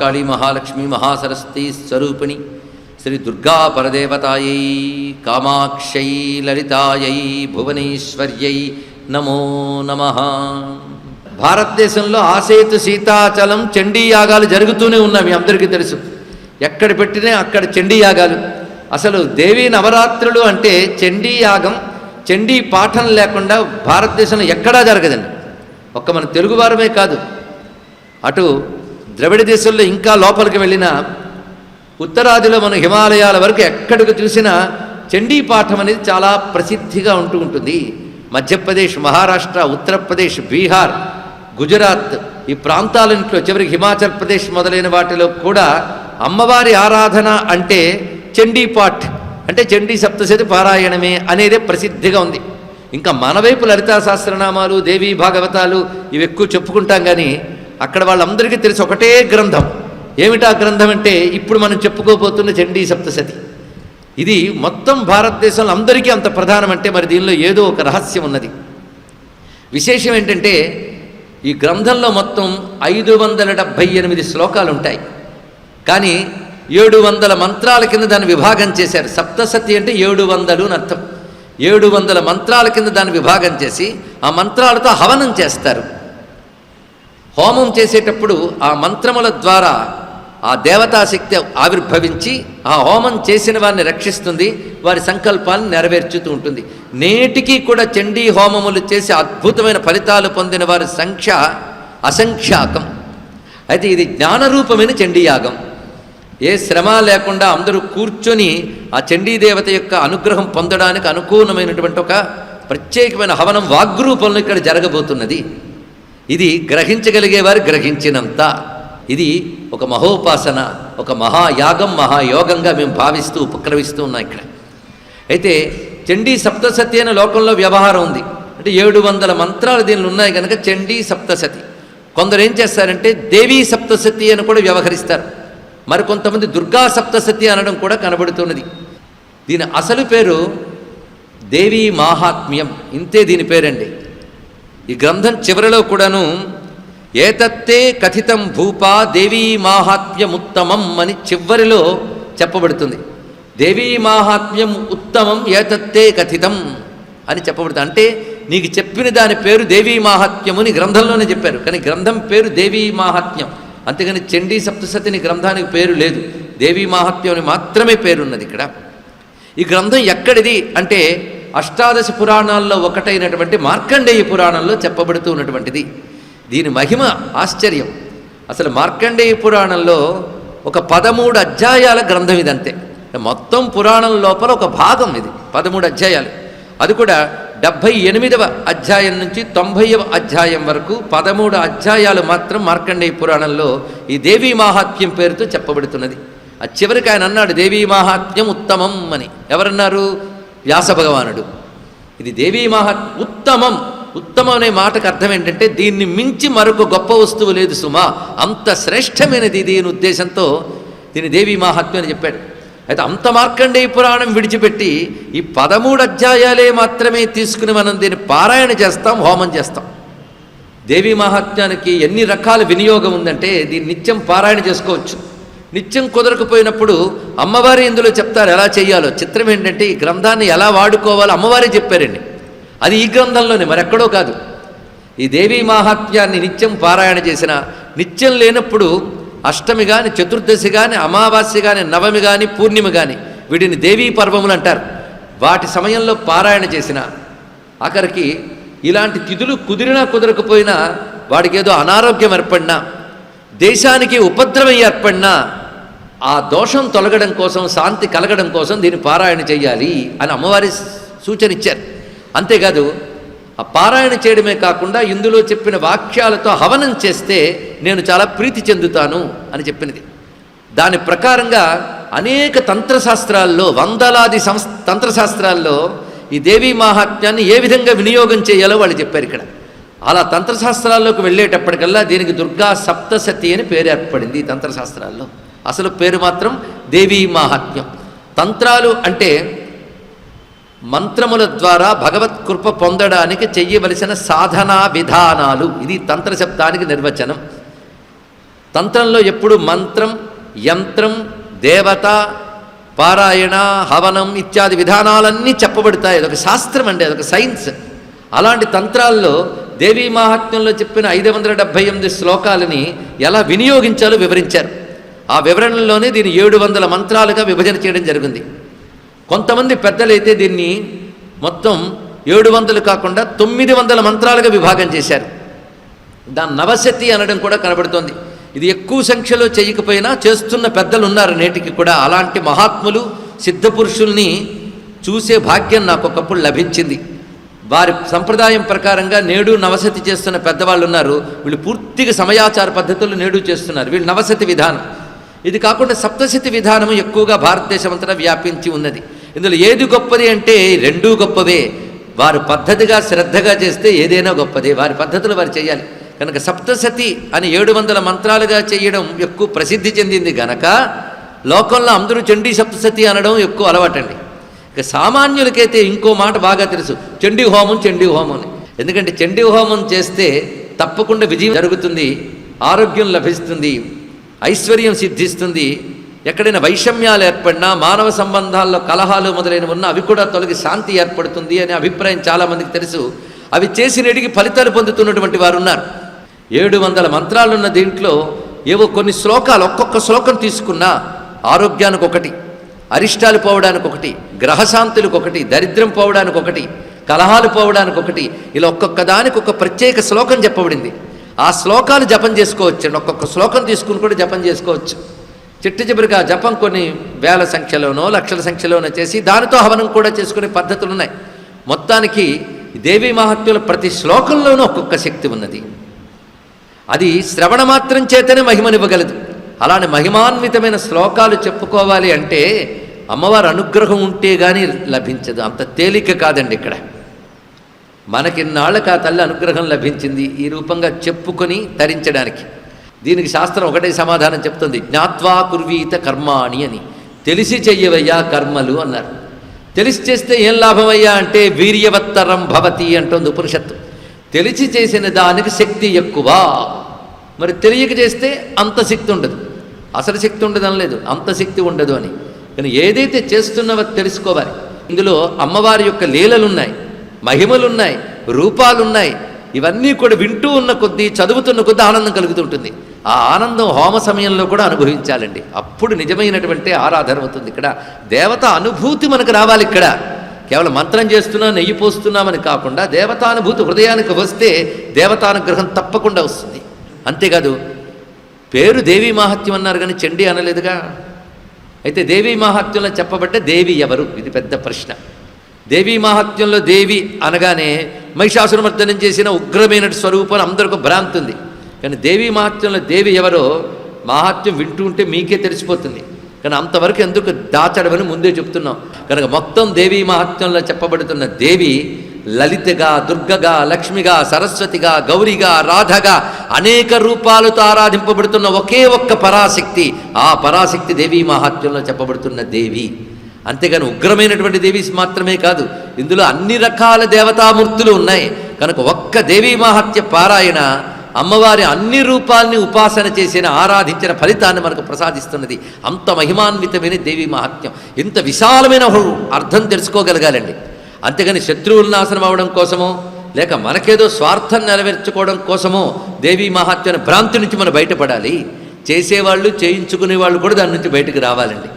మహాకాళీ మహాలక్ష్మీ మహాసరస్వతీ స్వరూపిణి శ్రీ దుర్గా పరదేవతాయై కామాక్షై లలితాయై భువనేశ్వర్యై నమో నమః. భారతదేశంలో ఆసేతు సీతాచలం చండీ యాగాలు జరుగుతూనే ఉన్నాయి, మీ అందరికీ తెలుసు. ఎక్కడ పెట్టినా అక్కడ చండీ యాగాలు. అసలు దేవీ నవరాత్రులు అంటే చండీ యాగం, చండీ పాఠం లేకుండా భారతదేశంలో ఎక్కడా జరగదండి. ఒక్క మన తెలుగువారమే కాదు, అటు ద్రవిడ దేశంలో ఇంకా లోపలికి వెళ్ళిన ఉత్తరాదిలో మన హిమాలయాల వరకు ఎక్కడికి చూసినా చండీ పాఠం అనేది చాలా ప్రసిద్ధిగా ఉంటుంది. మధ్యప్రదేశ్, మహారాష్ట్ర, ఉత్తరప్రదేశ్, బీహార్, గుజరాత్ ఈ ప్రాంతాలన్నింటిలో, చివరికి హిమాచల్ ప్రదేశ్ మొదలైన వాటిలో కూడా అమ్మవారి ఆరాధన అంటే చండీ పాఠ్ అంటే చండీ సప్తశతి పారాయణమే అనేదే ప్రసిద్ధిగా ఉంది. ఇంకా మన వైపు లలితా సహస్రనామాలు, దేవీ భాగవతాలు ఇవి ఎక్కువ చెప్పుకుంటాం, కానీ అక్కడ వాళ్ళందరికీ తెలిసి ఒకటే గ్రంథం. ఏమిటా గ్రంథం అంటే ఇప్పుడు మనం చెప్పుకోబోతున్న చండీ సప్తశతి. ఇది మొత్తం భారతదేశంలో అందరికీ అంత ప్రధానమంటే మరి దీనిలో ఏదో ఒక రహస్యం ఉన్నది. విశేషం ఏంటంటే ఈ గ్రంథంలో మొత్తం 578 శ్లోకాలు ఉంటాయి, కానీ 700 మంత్రాల కింద దాన్ని విభాగం చేశారు. సప్తశతి అంటే 700 అని అర్థం. 700 మంత్రాల కింద దాన్ని విభాగం చేసి ఆ మంత్రాలతో హవనం చేస్తారు. హోమం చేసేటప్పుడు ఆ మంత్రముల ద్వారా ఆ దేవతాశక్తి ఆవిర్భవించి ఆ హోమం చేసిన వారిని రక్షిస్తుంది, వారి సంకల్పాలను నెరవేర్చుతూ ఉంటుంది. నేటికి కూడా చండీ హోమములు చేసి అద్భుతమైన ఫలితాలు పొందిన వారి సంఖ్య అసంఖ్యాకం. అయితే ఇది జ్ఞానరూపమైన చండీయాగం. ఏ శ్రమ లేకుండా అందరూ కూర్చొని ఆ చండీదేవత యొక్క అనుగ్రహం పొందడానికి అనుకూలమైనటువంటి ఒక ప్రత్యేకమైన హవనం వాగ్రూపంలో ఇక్కడ జరగబోతున్నది. ఇది గ్రహించగలిగే వారు గ్రహించినంత. ఇది ఒక మహోపాసన, ఒక మహాయాగం, మహాయోగంగా మేము భావిస్తూ ఉపక్రమిస్తూ ఉన్నాం ఇక్కడ. అయితే చండీ సప్తశతి అనే లోకంలో వ్యవహారం ఉంది. అంటే 700 మంత్రాలు దీనిలో ఉన్నాయి కనుక చండీ సప్తశతి. కొందరు ఏం చేస్తారంటే దేవీ సప్తశతి అని కూడా వ్యవహరిస్తారు. మరికొంతమంది దుర్గా సప్తశతి అనడం కూడా కనబడుతున్నది. దీని అసలు పేరు దేవీ మాహాత్మ్యం, ఇంతే దీని పేరండి. ఈ గ్రంథం చివరిలో కూడాను ఏతత్తే కథితం భూపా దేవీ మాహాత్మ్యముత్తమం అని చివరిలో చెప్పబడుతుంది. దేవీ మాహాత్మ్యం ఉత్తమం ఏతత్తే కథితం అని చెప్పబడుతుంది. అంటే నీకు చెప్పిన దాని పేరు దేవీ మాహాత్మ్యముని గ్రంథంలోనే చెప్పారు, కానీ గ్రంథం పేరు దేవీ మాహాత్మ్యం. అంతేగాని చండీ సప్తశతిని గ్రంథానికి పేరు లేదు, దేవీ మాహాత్మ్యం అని మాత్రమే పేరున్నది ఇక్కడ. ఈ గ్రంథం ఎక్కడిది అంటే అష్టాదశ పురాణాల్లో ఒకటైనటువంటి మార్కండేయ పురాణంలో చెప్పబడుతూ ఉన్నటువంటిది. దీని మహిమ ఆశ్చర్యం. అసలు మార్కండేయ పురాణంలో ఒక 13 అధ్యాయాల గ్రంథం ఇదంతే. మొత్తం పురాణం లోపల ఒక భాగం ఇది, 13 అధ్యాయాలు. అది కూడా 78వ అధ్యాయం నుంచి 90వ అధ్యాయం వరకు 13 అధ్యాయాలు మాత్రం మార్కండేయ పురాణంలో ఈ దేవీ మాహాత్మ్యం పేరుతో చెప్పబడుతున్నది. ఆ చివరికి ఆయన అన్నాడు దేవీ మాహాత్మ్యం ఉత్తమం అని. ఎవరన్నారు? వ్యాస భగవానుడు. ఇది దేవీ ఉత్తమం. ఉత్తమం అనే మాటకు అర్థం ఏంటంటే దీన్ని మించి మరొక గొప్ప వస్తువు లేదు సుమా, అంత శ్రేష్టమైనది దీని ఉద్దేశంతో దీని దేవీ మాహాత్మ్యం అని చెప్పాడు. అయితే అంత మార్కండేయ పురాణం విడిచిపెట్టి ఈ 13 అధ్యాయాలే మాత్రమే తీసుకుని మనం దీన్ని పారాయణ చేస్తాం, హోమం చేస్తాం. దేవీ మహాత్మ్యానికి ఎన్ని రకాల వినియోగం ఉందంటే దీన్ని నిత్యం పారాయణ చేసుకోవచ్చు. నిత్యం కుదరకపోయినప్పుడు అమ్మవారి ఇందులో చెప్తారు ఎలా చేయాలో. చిత్రం ఏంటంటే ఈ గ్రంథాన్ని ఎలా వాడుకోవాలో అమ్మవారే చెప్పారండి. అది ఈ గ్రంథంలోనే, మరెక్కడో కాదు. ఈ దేవీ మాహాత్మ్యాన్ని నిత్యం పారాయణ చేసిన, నిత్యం లేనప్పుడు అష్టమి కానీ, చతుర్దశి కానీ, అమావాస్య కానీ, నవమి కానీ, పూర్ణిమ కానీ వీటిని దేవీ పర్వములు అంటారు. వాటి సమయంలో పారాయణ చేసిన, ఆఖరికి ఇలాంటి తిథులు కుదిరినా కుదరకపోయినా వాడికి ఏదో అనారోగ్యం ఏర్పడినా, దేశానికి ఉపద్రవం ఏర్పడినా ఆ దోషం తొలగడం కోసం, శాంతి కలగడం కోసం దీన్ని పారాయణ చేయాలి అని అమ్మవారి సూచన ఇచ్చారు. అంతేకాదు ఆ పారాయణ చేయడమే కాకుండా ఇందులో చెప్పిన వాక్యాలతో హవనం చేస్తే నేను చాలా ప్రీతి చెందుతాను అని చెప్పినది. దాని ప్రకారంగా అనేక తంత్రశాస్త్రాల్లో, వందలాది తంత్రశాస్త్రాల్లో ఈ దేవీ మాహాత్మ్యాన్ని ఏ విధంగా వినియోగం చేయాలో వాళ్ళు చెప్పారు ఇక్కడ. అలా తంత్రశాస్త్రాల్లోకి వెళ్ళేటప్పటికల్లా దీనికి దుర్గా సప్తశతి అని పేరు ఏర్పడింది. ఈ తంత్రశాస్త్రాల్లో అసలు పేరు మాత్రం దేవీ మాహాత్మ్యం. తంత్రాలు అంటే మంత్రముల ద్వారా భగవత్ కృప పొందడానికి చెయ్యవలసిన సాధనా విధానాలు. ఇది తంత్ర శబ్దానికి నిర్వచనం. తంత్రంలో ఎప్పుడు మంత్రం, యంత్రం, దేవత, పారాయణ, హవనం ఇత్యాది విధానాలన్నీ చెప్పబడతాయి. అదొక శాస్త్రం అండి, అదొక సైన్స్. అలాంటి తంత్రాల్లో దేవీ మహాత్మ్యంలో చెప్పిన 578 శ్లోకాలని ఎలా వినియోగించాలో వివరించారు. ఆ వివరణలోనే దీన్ని 700 మంత్రాలుగా విభజన చేయడం జరిగింది. కొంతమంది పెద్దలైతే దీన్ని మొత్తం 700 కాకుండా 900 మంత్రాలుగా విభాగం చేశారు. దాని నవశతి అనడం కూడా కనబడుతోంది. ఇది ఎక్కువ సంఖ్యలో చేయకపోయినా చేస్తున్న పెద్దలు ఉన్నారు నేటికి కూడా. అలాంటి మహాత్ములు, సిద్ధపురుషుల్ని చూసే భాగ్యం నాకు ఒకప్పుడు లభించింది. వారి సంప్రదాయం ప్రకారంగా నేడు నవశతి చేస్తున్న పెద్దవాళ్ళు ఉన్నారు. వీళ్ళు పూర్తిగా సమయాచార పద్ధతులు నేడు చేస్తున్నారు. వీళ్ళు నవశతి విధానం. ఇది కాకుండా సప్తశతి విధానం ఎక్కువగా భారతదేశం అంతటా వ్యాపించి ఉన్నది. ఇందులో ఏది గొప్పది అంటే రెండూ గొప్పవే. వారు పద్ధతిగా శ్రద్ధగా చేస్తే ఏదైనా గొప్పదే. వారి పద్ధతులు వారు చేయాలి కనుక సప్తశతి అని 700 మంత్రాలుగా చేయడం ఎక్కువ ప్రసిద్ధి చెందింది గనక లోకంలో అందరూ చండీ సప్తశతి అనడం ఎక్కువ అలవాటండి. ఇక సామాన్యులకైతే ఇంకో మాట బాగా తెలుసు, చండీ హోమం, చండీ హోమం అని. ఎందుకంటే చండీ హోమం చేస్తే తప్పకుండా విజయం జరుగుతుంది, ఆరోగ్యం లభిస్తుంది, ఐశ్వర్యం సిద్ధిస్తుంది. ఎక్కడైనా వైషమ్యాలు ఏర్పడినా, మానవ సంబంధాల్లో కలహాలు మొదలైనవి ఉన్నా అవి కూడా తొలగి శాంతి ఏర్పడుతుంది అనే అభిప్రాయం చాలామందికి తెలుసు. అవి చేసినడికి ఫలితాలు పొందుతున్నటువంటి వారు ఉన్నారు. 700 మంత్రాలున్న దీంట్లో ఏవో కొన్ని శ్లోకాలు, ఒక్కొక్క శ్లోకం తీసుకున్నా ఆరోగ్యానికి ఒకటి, అరిష్టాలు పోవడానికి ఒకటి, గ్రహశాంతులకు ఒకటి, దరిద్రం పోవడానికి ఒకటి, కలహాలు పోవడానికి ఒకటి, ఇలా ఒక్కొక్క దానికి ఒక ప్రత్యేక శ్లోకం చెప్పబడింది. ఆ శ్లోకాలు జపం చేసుకోవచ్చు అండి. ఒక్కొక్క శ్లోకం తీసుకుని కూడా జపం చేసుకోవచ్చు. చిట్ట చివరికి ఆ జపం కొన్ని వేల సంఖ్యలోనో లక్షల సంఖ్యలోనో చేసి దానితో హవనం కూడా చేసుకునే పద్ధతులు ఉన్నాయి. మొత్తానికి దేవీ మహాత్మ్యంలో ప్రతి శ్లోకంలోనూ ఒక్కొక్క శక్తి ఉన్నది. అది శ్రవణ మాత్రం చేతనే మహిమనివ్వగలదు. అలానే మహిమాన్వితమైన శ్లోకాలు చెప్పుకోవాలి అంటే అమ్మవారి అనుగ్రహం ఉంటే కానీ లభించదు. అంత తేలిక కాదండి. ఇక్కడ మనకిన్నాళ్ళకి ఆ తల్లి అనుగ్రహం లభించింది ఈ రూపంగా చెప్పుకొని తరించడానికి. దీనికి శాస్త్రం ఒకటే సమాధానం చెప్తుంది, జ్ఞాత్వా కుర్వీత కర్మాణి అని. తెలిసి చెయ్యవయ్యా కర్మలు అన్నారు. తెలిసి చేస్తే ఏం లాభమయ్యా అంటే వీర్యవత్తరం భవతి అంటోంది ఉపనిషత్తు. తెలిసి చేసిన దానికి శక్తి ఎక్కువ. మరి తెలియక చేస్తే అంత శక్తి ఉండదు. అసలు శక్తి ఉండదు అనలేదు, అంత శక్తి ఉండదు అని. కానీ ఏదైతే చేస్తున్నావో తెలుసుకోవాలి. ఇందులో అమ్మవారి యొక్క లీలలున్నాయి, మహిమలున్నాయి, రూపాలున్నాయి. ఇవన్నీ కూడా వింటూ ఉన్న కొద్దీ, చదువుతున్న కొద్దీ ఆనందం కలుగుతుంటుంది. ఆ ఆనందం హోమ సమయంలో కూడా అనుభవించాలండి. అప్పుడు నిజమైనటువంటి ఆరాధన అవుతుంది. ఇక్కడ దేవత అనుభూతి మనకు రావాలి. ఇక్కడ కేవలం మంత్రం చేస్తున్నా, నెయ్యి పోస్తున్నామని కాకుండా దేవతానుభూతి హృదయానికి వస్తే దేవతానుగ్రహం తప్పకుండా వస్తుంది. అంతేకాదు, పేరు దేవీ మహాత్మ్యం అన్నారు కానీ చండీ అనలేదుగా. అయితే దేవీ మహాత్మ్యంలో చెప్పబడ్డ దేవి ఎవరు? ఇది పెద్ద ప్రశ్న. దేవీ మహాత్మ్యంలో దేవి అనగానే మహిషాసురమర్దనం చేసిన ఉగ్రమైన స్వరూపం అందరికీ భ్రాంతి ఉంది. కానీ దేవీ మహాత్మ్యంలో దేవి ఎవరో మహాత్మ్యం వింటూ ఉంటే మీకే తెలిసిపోతుంది. కానీ అంతవరకు ఎందుకు దాచడమని ముందే చెప్తున్నాం. కనుక మొత్తం దేవీ మహాత్మ్యంలో చెప్పబడుతున్న దేవి లలితగా, దుర్గగా, లక్ష్మిగా, సరస్వతిగా, గౌరిగా, రాధగా అనేక రూపాలతో ఆరాధింపబడుతున్న ఒకే ఒక్క పరాశక్తి. ఆ పరాశక్తి దేవీ మహాత్మ్యంలో చెప్పబడుతున్న దేవి. అంతేగాని ఉగ్రమైనటువంటి దేవి మాత్రమే కాదు, ఇందులో అన్ని రకాల దేవతామూర్తులు ఉన్నాయి. కనుక ఒక్క దేవీ మహాత్మ్య పారాయణ అమ్మవారి అన్ని రూపాల్ని ఉపాసన చేసిన, ఆరాధించిన ఫలితాన్ని మనకు ప్రసాదిస్తున్నది. అంత మహిమాన్వితమైన దేవీ మహాత్మ్యం. ఇంత విశాలమైన అర్థం తెలుసుకోగలగాలండి. అంతేగాని శత్రువుల నాశనం అవడం కోసమో లేక మనకేదో స్వార్థం నెరవేర్చుకోవడం కోసమో దేవీ మహాత్మ్యాన్ని భ్రాంతి నుంచి మనం బయటపడాలి. చేసేవాళ్ళు, చేయించుకునే వాళ్ళు కూడా దాని నుంచి బయటకు రావాలండి.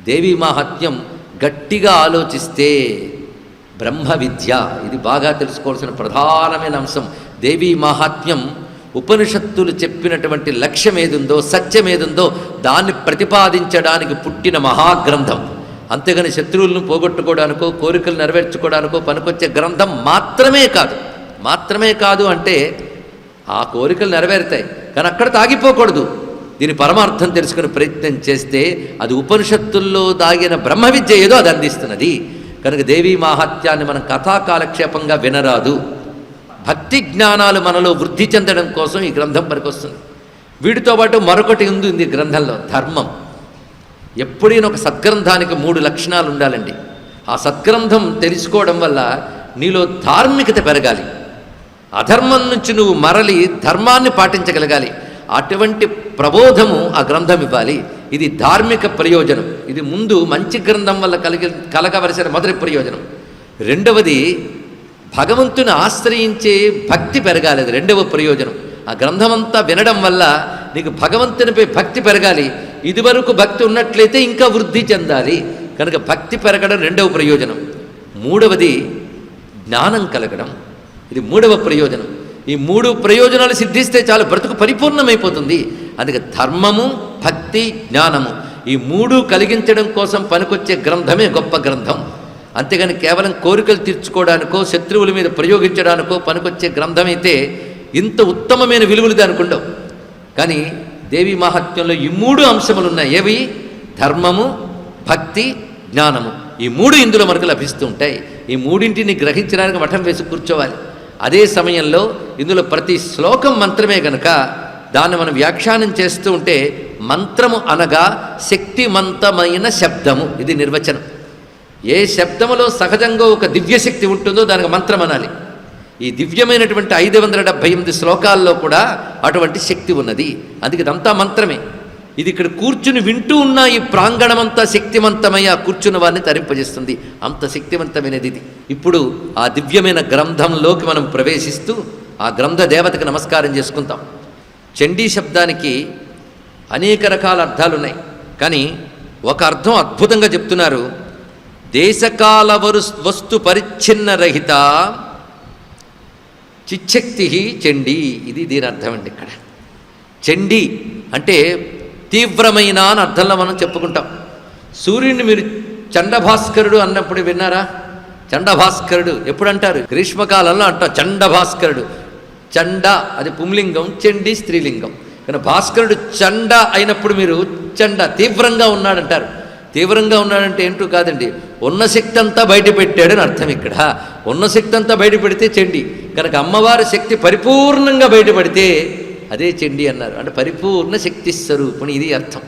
దేవీ మహాత్మ్యం గట్టిగా ఆలోచిస్తే బ్రహ్మ విద్య, ఇది బాగా తెలుసుకోవాల్సిన ప్రధానమైన అంశం. దేవీ మహాత్మ్యం ఉపనిషత్తులు చెప్పినటువంటి లక్ష్యం ఏదుందో, సత్యం ఏదుందో దాన్ని ప్రతిపాదించడానికి పుట్టిన మహాగ్రంథం. అంతేగాని శత్రువులను పోగొట్టుకోవడానికో, కోరికలు నెరవేర్చుకోవడానికో పనికొచ్చే గ్రంథం మాత్రమే కాదు అంటే ఆ కోరికలు నెరవేరుతాయి, కానీ అక్కడ తాగిపోకూడదు. దీని పరమార్థం తెలుసుకునే ప్రయత్నం చేస్తే అది ఉపనిషత్తుల్లో దాగిన బ్రహ్మ విద్య ఏదో అది అందిస్తున్నది. కనుక దేవీ మహాత్యాన్ని మనం కథాకాలక్షేపంగా వినరాదు. భక్తి జ్ఞానాలు మనలో వృద్ధి చెందడం కోసం ఈ గ్రంథం పనికొస్తుంది. వీటితో పాటు మరొకటి ఉంది ఈ గ్రంథంలో, ధర్మం. ఎప్పుడైనా ఒక సద్గ్రంథానికి 3 లక్షణాలు ఉండాలండి. ఆ సద్గ్రంథం తెలుసుకోవడం వల్ల నీలో ధార్మికత పెరగాలి. అధర్మం నుంచి నువ్వు మరలి ధర్మాన్ని పాటించగలగాలి. అటువంటి ప్రబోధము ఆ గ్రంథం ఇవ్వాలి. ఇది ధార్మిక ప్రయోజనం. ఇది ముందు మంచి గ్రంథం వల్ల కలగవలసిన మొదటి ప్రయోజనం. రెండవది భగవంతుని ఆశ్రయించే భక్తి పెరగాలి. అది రెండవ ప్రయోజనం. ఆ గ్రంథమంతా వినడం వల్ల నీకు భగవంతునిపై భక్తి పెరగాలి. ఇదివరకు భక్తి ఉన్నట్లయితే ఇంకా వృద్ధి చెందాలి. కనుక భక్తి పెరగడం రెండవ ప్రయోజనం. మూడవది జ్ఞానం కలగడం. ఇది మూడవ ప్రయోజనం. ఈ మూడు ప్రయోజనాలు సిద్ధిస్తే చాలు, బ్రతుకు పరిపూర్ణమైపోతుంది. అందుకే ధర్మము, భక్తి, జ్ఞానము ఈ మూడు కలిగించడం కోసం పనికొచ్చే గ్రంథమే గొప్ప గ్రంథం. అంతేగాని కేవలం కోరికలు తీర్చుకోవడానికో శత్రువుల మీద ప్రయోగించడానికో పనికొచ్చే గ్రంథమైతే ఇంత ఉత్తమమైన విలువలు దానికి ఉండవు. కానీ దేవీ మహాత్మ్యంలో ఈ మూడు అంశములు ఉన్నాయి. ఏవి? ధర్మము, భక్తి, జ్ఞానము. ఈ మూడు ఇందులో మనకు లభిస్తూ ఉంటాయి. ఈ మూడింటిని గ్రహించడానికి మఠం వేసి కూర్చోవాలి. అదే సమయంలో ఇందులో ప్రతి శ్లోకం మంత్రమే కనుక దాన్ని మనం వ్యాఖ్యానం చేస్తూ ఉంటే మంత్రము అనగా శక్తిమంతమైన శబ్దము. ఇది నిర్వచనం. ఏ శబ్దములో సహజంగా ఒక దివ్యశక్తి ఉంటుందో దానికి మంత్రం అనాలి. ఈ దివ్యమైనటువంటి 578 శ్లోకాల్లో కూడా అటువంటి శక్తి ఉన్నది. అందుకే ఇదంతా మంత్రమే. ఇది ఇక్కడ కూర్చుని వింటూ ఉన్న ఈ ప్రాంగణమంతా శక్తివంతమై ఆ కూర్చున్న వారిని తరింపజేస్తుంది. అంత శక్తివంతమైనది ఇది. ఇప్పుడు ఆ దివ్యమైన గ్రంథంలోకి మనం ప్రవేశిస్తూ ఆ గ్రంథ దేవతకి నమస్కారం చేసుకుంటాం. చండీ శబ్దానికి అనేక రకాల అర్థాలు ఉన్నాయి. కానీ ఒక అర్థం అద్భుతంగా చెప్తున్నారు. దేశకాల వస్తు పరిచ్ఛిన్న రహిత చిచ్చక్తి చండీ. ఇది దీని అర్థం అండి. ఇక్కడ చండీ అంటే తీవ్రమైన అని అర్థంలో మనం చెప్పుకుంటాం. సూర్యుడిని మీరు చండభాస్కరుడు అన్నప్పుడు విన్నారా? చండభాస్కరుడు ఎప్పుడు అంటారు? గ్రీష్మకాలంలో అంటాం చండభాస్కరుడు. చండ అది పుంలింగం, చండీ స్త్రీలింగం. కానీ భాస్కరుడు చండ అయినప్పుడు మీరు చండ తీవ్రంగా ఉన్నాడంటారు. తీవ్రంగా ఉన్నాడంటే ఏంటో కాదండి, ఉన్న శక్తి అంతా బయటపెట్టాడని అర్థం. ఇక్కడ ఉన్న శక్తి అంతా బయటపెడితే చండీ. కనుక అమ్మవారి శక్తి పరిపూర్ణంగా బయటపడితే అదే చండీ అన్నారు. అంటే పరిపూర్ణ శక్తి స్వరూపుని, ఇది అర్థం.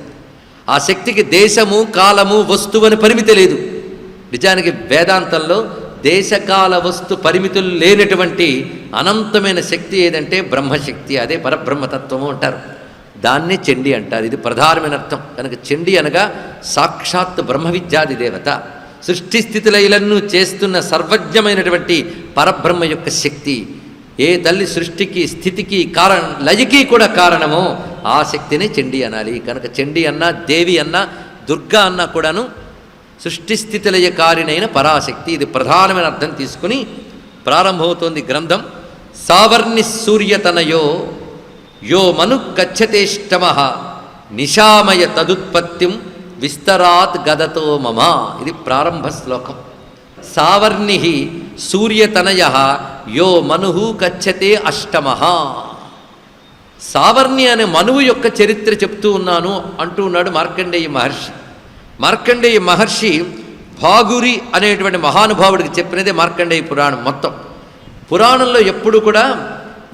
ఆ శక్తికి దేశము, కాలము, వస్తువు అని పరిమితి లేదు. నిజానికి వేదాంతంలో దేశకాల వస్తు పరిమితులు లేనటువంటి అనంతమైన శక్తి ఏదంటే బ్రహ్మశక్తి. అదే పరబ్రహ్మతత్వము అంటారు. దాన్నే చండీ అంటారు. ఇది ప్రధానమైన అర్థం. కనుక చండీ అనగా సాక్షాత్ బ్రహ్మ విద్యాది దేవత, సృష్టి స్థితిలయలను చేస్తున్న సర్వజ్ఞమైనటువంటి పరబ్రహ్మ యొక్క శక్తి. ఏ తల్లి సృష్టికి, స్థితికి, లయకి కూడా కారణమో ఆ శక్తిని చండీ అనాలి. కనుక చండీ అన్నా, దేవి అన్నా, దుర్గా అన్నా కూడాను సృష్టి స్థితిలయకారినైన పరాశక్తి. ఇది ప్రధానమైన అర్థం తీసుకుని ప్రారంభమవుతోంది గ్రంథం. సావర్ణి సూర్యతనయో యో మను గచ్చతేష్టమ నిశామయ తదుత్పత్తిం విస్తరాత్ గదతో మమ. ఇది ప్రారంభ శ్లోకం. సావర్ణి సూర్యతనయ యో మనుహు గచ్చతే అష్టమ. సావర్ణి అనే మనువు యొక్క చరిత్ర చెప్తూ ఉన్నాను అంటూ ఉన్నాడు మార్కండేయ మహర్షి. మార్కండేయ మహర్షి భాగురి అనేటువంటి మహానుభావుడికి చెప్పినదే మార్కండేయ పురాణం మొత్తం. పురాణంలో ఎప్పుడు కూడా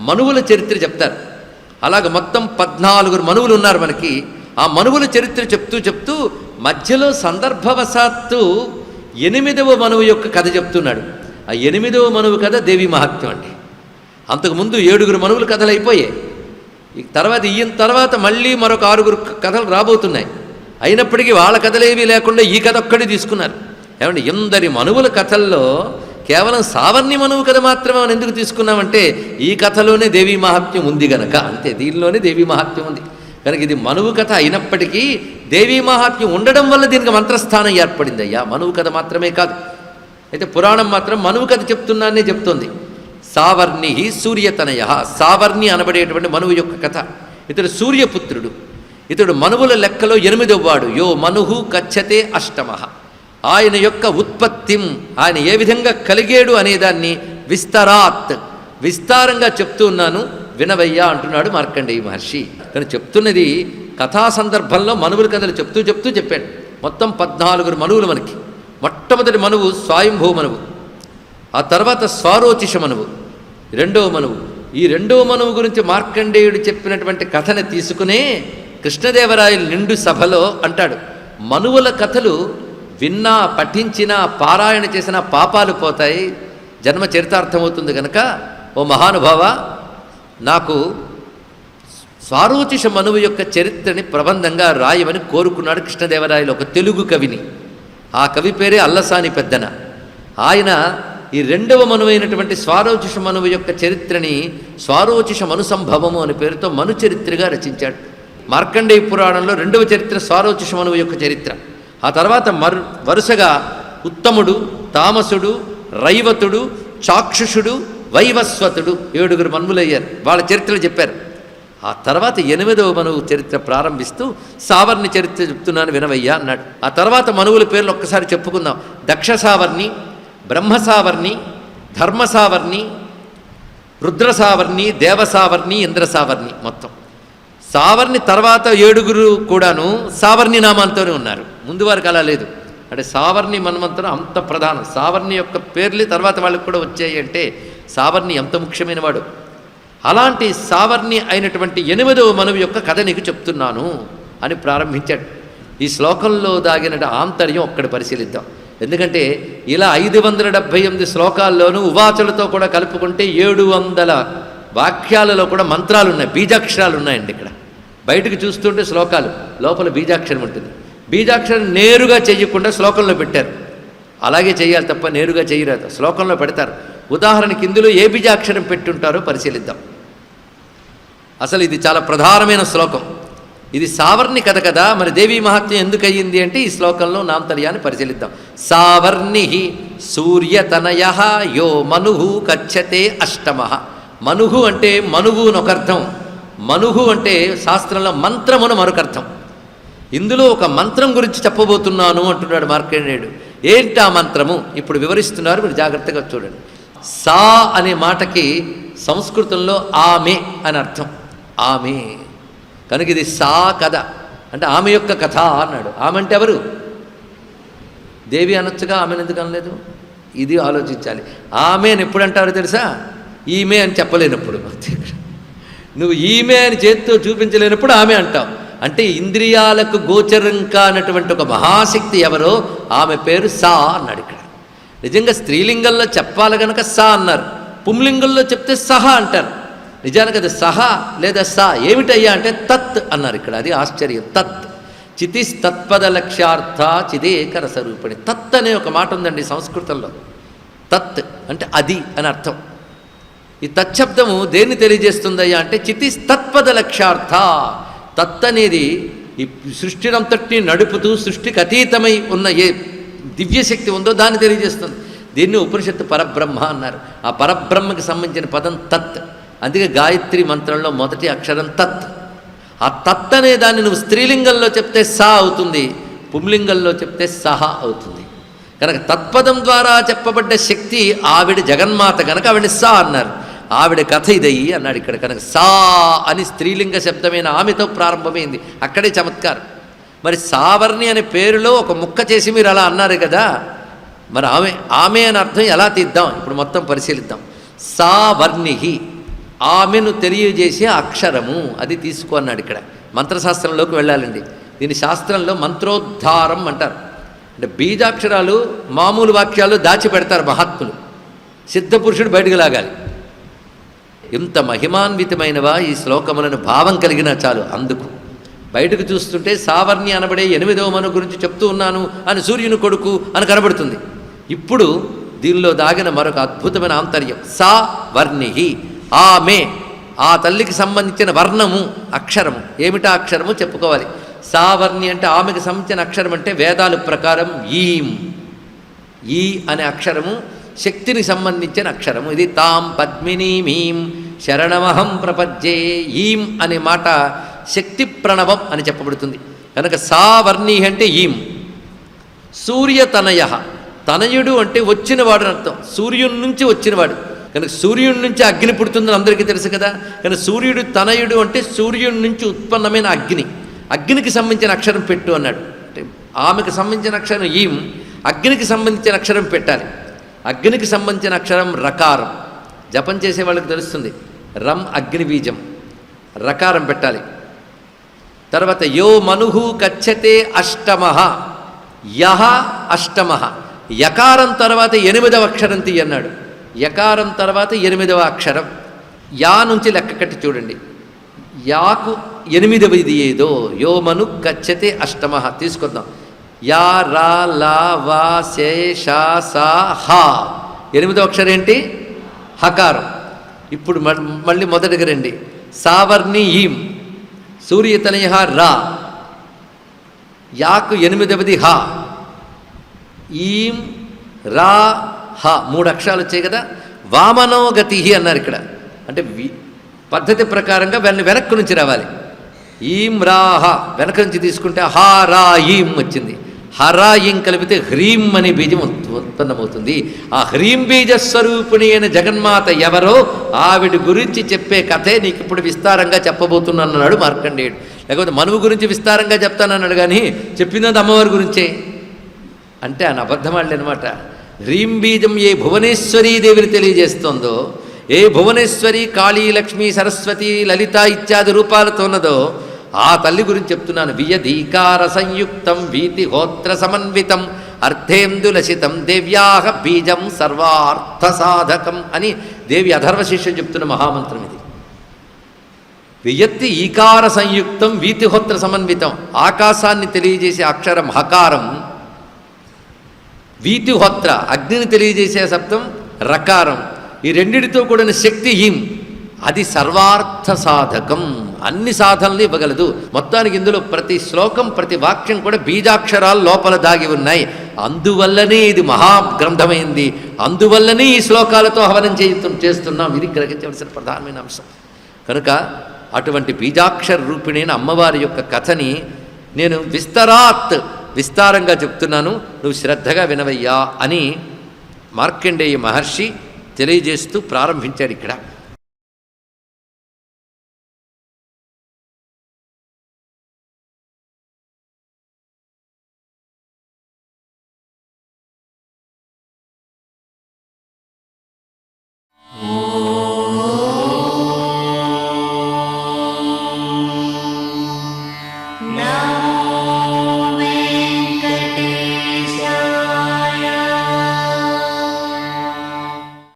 మనువుల చరిత్ర చెప్తారు. అలాగ మొత్తం 14 మనువులు ఉన్నారు మనకి. ఆ మనువుల చరిత్ర చెప్తూ మధ్యలో సందర్భవశాత్తు 8వ మనువు యొక్క కథ చెప్తున్నాడు. ఆ 8వ మనువు కథ దేవీ మహాత్మ్యం అండి. అంతకుముందు 7 మనువుల కథలు అయిపోయాయి. ఈయన తర్వాత మళ్ళీ మరొక 6 కథలు రాబోతున్నాయి. అయినప్పటికీ వాళ్ళ కథలేవీ లేకుండా ఈ కథ ఒక్కడే తీసుకున్నారు. ఏమంటే ఎందరి మనువుల కథల్లో కేవలం సావర్ణి మనువు కథ మాత్రమే మనం ఎందుకు తీసుకున్నామంటే ఈ కథలోనే దేవీ మహాత్మ్యం ఉంది గనక. అంతే, దీనిలోనే దేవీ మహాత్మ్యం ఉంది కనుక ఇది మనువు కథ అయినప్పటికీ దేవీ మహాత్మ్యం ఉండడం వల్ల దీనికి మంత్రస్థానం ఏర్పడింది. అయ్యా మనువు కథ మాత్రమే కాదు. అయితే పురాణం మాత్రం మనువు కథ చెప్తున్నానే చెప్తోంది. సావర్ణి సూర్యతనయ. సావర్ణి అనబడేటువంటి మనువు యొక్క కథ. ఇతడు సూర్యపుత్రుడు. ఇతడు మనువుల లెక్కలో 8వ వాడు. యో మనుహు కచ్చతే అష్టమ. ఆయన యొక్క ఉత్పత్తిం, ఆయన ఏ విధంగా కలిగాడు అనేదాన్ని విస్తరాత్, విస్తారంగా చెప్తూ ఉన్నాను వినవయ్యా అంటున్నాడు మార్కండేయ మహర్షి. కానీ చెప్తున్నది కథా సందర్భంలో మనువుల కథలు చెప్తూ చెప్పాడు. మొత్తం 14 మనువులు మనకి. మొట్టమొదటి మనువు స్వయంభూ మనువు, ఆ తర్వాత స్వారోచిష మనువు, 2వ మనువు. ఈ 2వ మనువు గురించి మార్కండేయుడు చెప్పినటువంటి కథని తీసుకునే కృష్ణదేవరాయలు నిండు సభలో అంటాడు, మనువుల కథలు విన్నా, పఠించినా, పారాయణ చేసినా పాపాలు పోతాయి, జన్మ చరితార్థమవుతుంది కనుక ఓ మహానుభావ నాకు స్వారోచిష మనువు యొక్క చరిత్రని ప్రబంధంగా రాయమని కోరుకున్నాడు కృష్ణదేవరాయలు, ఒక తెలుగు కవిని. ఆ కవి పేరే అల్లసాని పెద్దన. ఆయన ఈ రెండవ మనువైనటువంటి స్వారోచిష మనువు యొక్క చరిత్రని స్వారోచిష మనుసంభవము అనే పేరుతో మను చరిత్రగా రచించాడు. మార్కండేయ పురాణంలో రెండవ చరిత్ర స్వారోచిష మనువు యొక్క చరిత్ర. ఆ తర్వాత వరుసగా ఉత్తముడు, తామసుడు, రైవతుడు, చాక్షుషుడు, వైవస్వతుడు 7 మనువులయ్యారు. వాళ్ళ చరిత్రలు చెప్పారు. ఆ తర్వాత 8వ మనువు చరిత్ర ప్రారంభిస్తూ సావర్ణి చరిత్ర చెప్తున్నాను వినవయ్యా అన్నాడు. ఆ తర్వాత మనువుల పేర్లు ఒక్కసారి చెప్పుకుందాం. దక్ష సావర్ణి, బ్రహ్మ సావర్ణి, ధర్మ సావర్ణి, రుద్ర సావర్ణి, దేవ సావర్ణి, ఇంద్ర సావర్ణి. మొత్తం సావర్ణి తర్వాత 7 కూడాను సావర్ణి నామాంతోనే ఉన్నారు. ముందు వారికి అలా లేదు. అంటే సావర్ణి మన్వంతరం అంత ప్రధానం. సావర్ణి యొక్క పేర్లు తర్వాత వాళ్ళకి కూడా వచ్చాయి అంటే సావర్ణి ఎంత ముఖ్యమైన వాడు. అలాంటి సావర్ణి అయినటువంటి 8వ మనువు యొక్క కథ నీకు చెప్తున్నాను అని ప్రారంభించాడు. ఈ శ్లోకంలో దాగిన ఆంతర్యం ఒక్కడి పరిశీలిద్దాం. ఎందుకంటే ఇలా 578 శ్లోకాల్లోనూ ఉవాచలతో కూడా కలుపుకుంటే 700 వాక్యాలలో కూడా మంత్రాలు ఉన్నాయి, బీజాక్షరాలు ఉన్నాయండి. ఇక్కడ బయటకు చూస్తుంటే శ్లోకాలు, లోపల బీజాక్షరం ఉంటుంది. బీజాక్షరం నేరుగా చేయకుండా శ్లోకంలో పెట్టారు. అలాగే చేయాలి తప్ప నేరుగా చేయరాదు, శ్లోకంలో పెడతారు. ఉదాహరణకి ఇందులో ఏ బీజాక్షరం పెట్టుంటారో పరిశీలిద్దాం. అసలు ఇది చాలా ప్రధానమైన శ్లోకం. ఇది సావర్ణి కథ కదా, మరి దేవీ మహాత్మ్యం ఎందుకు అయ్యింది అంటే ఈ శ్లోకంలో నాంతర్యాన్ని పరిశీలిద్దాం. సావర్ణి సూర్యతనయ యో మనుహు కచ్చతే అష్టమః. మనుహు అంటే మనువు అనొక అర్థం, మనుహు అంటే శాస్త్రంలో మంత్రమును మరొకర్థం. ఇందులో ఒక మంత్రం గురించి చెప్పబోతున్నాను అంటున్నాడు మార్కండేయుడు. ఏంటి ఆ మంత్రము ఇప్పుడు వివరిస్తున్నారు, మీరు జాగ్రత్తగా చూడండి. సా అనే మాటకి సంస్కృతంలో ఆమె అని అర్థం. ఆమె కనుక ఇది సా కథ అంటే ఆమె యొక్క కథ అన్నాడు. ఆమె అంటే ఎవరు? దేవి అనొచ్చుగా, ఆమెను ఎందుకు అనలేదు? ఇది ఆలోచించాలి. ఆమె అని ఎప్పుడు అంటారో తెలుసా? ఈమె అని చెప్పలేనప్పుడు. నువ్వు ఈమె అని చేత్తో చూపించలేనప్పుడు ఆమె అంటావు. అంటే ఇంద్రియాలకు గోచరం కానటువంటి ఒక మహాశక్తి ఎవరో ఆమె పేరు సా అన్నాడు. ఇక్కడ నిజంగా స్త్రీలింగంలో చెప్పాలి గనక సా అన్నారు, పుంలింగంలో చెప్తే సహ అంటారు. నిజానికి అది సహ లేదా సా ఏమిటయ్యా అంటే తత్ అన్నారు. ఇక్కడ అది ఆశ్చర్యం. తత్ చితిస్ తత్పద లక్ష్యార్థ చిదేకర స్వరూపిణి. తత్ అనే ఒక మాట ఉందండి సంస్కృతంలో. తత్ అంటే అది అని అర్థం. ఈ తచ్చబ్దము దేన్ని తెలియజేస్తుందయ్యా అంటే చితిస్ తత్పద లక్ష్యార్థ. తత్ అనేది ఈ సృష్టినంతటిని నడుపుతూ సృష్టికి అతీతమై ఉన్న ఏ దివ్యశక్తి ఉందో దాన్ని తెలియజేస్తుంది. దీన్ని ఉపనిషత్తు పరబ్రహ్మ అన్నారు. ఆ పరబ్రహ్మకి సంబంధించిన పదం తత్. అందుకే గాయత్రి మంత్రంలో మొదటి అక్షరం తత్. ఆ తత్ అనే దాన్ని నువ్వు స్త్రీలింగంలో చెప్తే సా అవుతుంది, పుంలింగంలో చెప్తే సహ అవుతుంది. కనుక తత్పదం ద్వారా చెప్పబడ్డ శక్తి ఆవిడ జగన్మాత కనుక ఆవిడ సా అన్నారు. ఆవిడ కథ ఇదయ్యి అన్నాడు ఇక్కడ. కనుక సా అని స్త్రీలింగ శబ్దమైన ఆమెతో ప్రారంభమైంది. అక్కడే చమత్కారం. మరి సావర్ణి అనే పేరులో ఒక ముక్క చేసి మీరు అలా అన్నారు కదా, మరి ఆమె ఆమె అని అర్థం ఎలా తీద్దాం ఇప్పుడు మొత్తం పరిశీలిద్దాం. సావర్ణి ఆమెను తెలియజేసే అక్షరము, అది తీసుకో అన్నాడు. ఇక్కడ మంత్రశాస్త్రంలోకి వెళ్ళాలండి. దీని శాస్త్రంలో మంత్రోద్ధారం అంటారు. అంటే బీజాక్షరాలు మామూలు వాక్యాలు దాచిపెడతారు మహాత్ములు, సిద్ధపురుషుడు బయటకు లాగాలి. ఎంత మహిమాన్వితమైనవా ఈ శ్లోకములను భావం కలిగినా చాలు. అందుకు బయటకు చూస్తుంటే సావర్ణి అనబడే 8వ మనువు గురించి చెప్తూ ఉన్నాను అని సూర్యుని కొడుకు అని కనబడుతుంది. ఇప్పుడు దీనిలో దాగిన మరొక అద్భుతమైన ఆంతర్యం. సా వర్ణి ఆమె, ఆ తల్లికి సంబంధించిన వర్ణము అక్షరము. ఏమిటా అక్షరము చెప్పుకోవాలి. సావర్ణి అంటే ఆమెకు సంబంధించిన అక్షరం అంటే వేదాల ప్రకారం ఈం. ఈ అనే అక్షరము శక్తిని సంబంధించిన అక్షరము. ఇది తాం పద్మినీమీం శరణమహం ప్రపద్యే. ఈం అనే మాట శక్తి ప్రణవం అని చెప్పబడుతుంది. కనుక సావర్ణి అంటే ఈం. సూర్యతనయ, తనయుడు అంటే వచ్చినవాడు అని అర్థం. సూర్యుని నుంచి వచ్చినవాడు కనుక సూర్యుడి నుంచి అగ్ని పుడుతుందని అందరికీ తెలుసు కదా. కానీ సూర్యుడు తనయుడు అంటే సూర్యుడి నుంచి ఉత్పన్నమైన అగ్ని. అగ్నికి సంబంధించిన అక్షరం పెట్టు అన్నాడు. అంటే ఆమెకు సంబంధించిన అక్షరం ఈం, అగ్నికి సంబంధించిన అక్షరం పెట్టాలి. అగ్నికి సంబంధించిన అక్షరం రకారం. జపం చేసే వాళ్ళకి తెలుస్తుంది. రం అగ్ని బీజం, రకారం పెట్టాలి. తర్వాత యో మనుహు కచ్చతే అష్టమః, యహ అష్టమః. యకారం తర్వాత 8వ అక్షరం తీయన్నాడు. యకారం తర్వాత 8వ అక్షరం. యా నుంచి లెక్క కట్టి చూడండి. యాకు ఎనిమిదవది ఏదో యోమను గచ్చతే అష్టమ. తీసుకొద్దాం. యా రా లా వా శే షా సా హా. ఎనిమిదో అక్షరం ఏంటి? హకారం. ఇప్పుడు మళ్ళీ మొదటిగా రండి. సావర్ణి ఈం, సూర్యతనయ రా, యాకు ఎనిమిదవది హ, ఈం రా హ, 3 అక్షరాలు వచ్చాయి కదా. వామనోగతి అన్నారు ఇక్కడ. అంటే పద్ధతి ప్రకారంగా వెనక్కు నుంచి రావాలి. ఈం రా హ వెనక నుంచి తీసుకుంటే హా రా ఈం వచ్చింది. హరా ఈం కలిపితే హ్రీం అనే బీజం ఉత్పన్నమవుతుంది. ఆ హ్రీం బీజ స్వరూపిణి అయిన జగన్మాత ఎవరో ఆవిడ గురించి చెప్పే కథే నీకు ఇప్పుడు విస్తారంగా చెప్పబోతున్నాడు మార్కండేయుడు. లేకపోతే మనువు గురించి విస్తారంగా చెప్తానన్నాడు, కానీ చెప్పిందంత అమ్మవారి గురించే. అంటే ఆయన అబద్ధమాడలే అనమాట. హ్రీం బీజం ఏ భువనేశ్వరీదేవిని తెలియజేస్తోందో, ఏ భువనేశ్వరి కాళీ లక్ష్మీ సరస్వతి లలిత ఇత్యాది రూపాలతో ఉన్నదో ఆ తల్లి గురించి చెప్తున్నాను. వియదీకార సంయుక్తం వీతి హోత్ర సమన్వితం అర్థేందులసితం దేవ్యాహ బీజం సర్వార్థ సాధకం అని దేవి అధర్వ శిష్యం చెప్తున్న మహామంత్రం ఇది. వియత్తి ఈకార సంయుక్తం వీతిహోత్ర సమన్వితం. ఆకాశాన్ని తెలియజేసే అక్షరం హకారం, వీతిహోత్ర అగ్నిని తెలియజేసే శబ్దం రకారం. ఈ రెండిటితో కూడిన శక్తి ఈం, అది సర్వార్థ సాధకం. అన్ని సాధనలు ఇవ్వగలదు. మొత్తానికి ఇందులో ప్రతి శ్లోకం ప్రతి వాక్యం కూడా బీజాక్షరాలు లోపల దాగి ఉన్నాయి. అందువల్లనే ఇది మహాగ్రంథమైంది. అందువల్లనే ఈ శ్లోకాలతో హవనం చేస్తున్నాం. ఇది గ్రహించవలసిన ప్రధానమైన అంశం. కనుక అటువంటి బీజాక్షర రూపిణైన అమ్మవారి యొక్క కథని నేను విస్తారంగా చెప్తున్నాను, నువ్వు శ్రద్ధగా వినవయ్యా అని మార్కండేయ మహర్షి తెలియజేస్తూ ప్రారంభించాడు ఇక్కడ.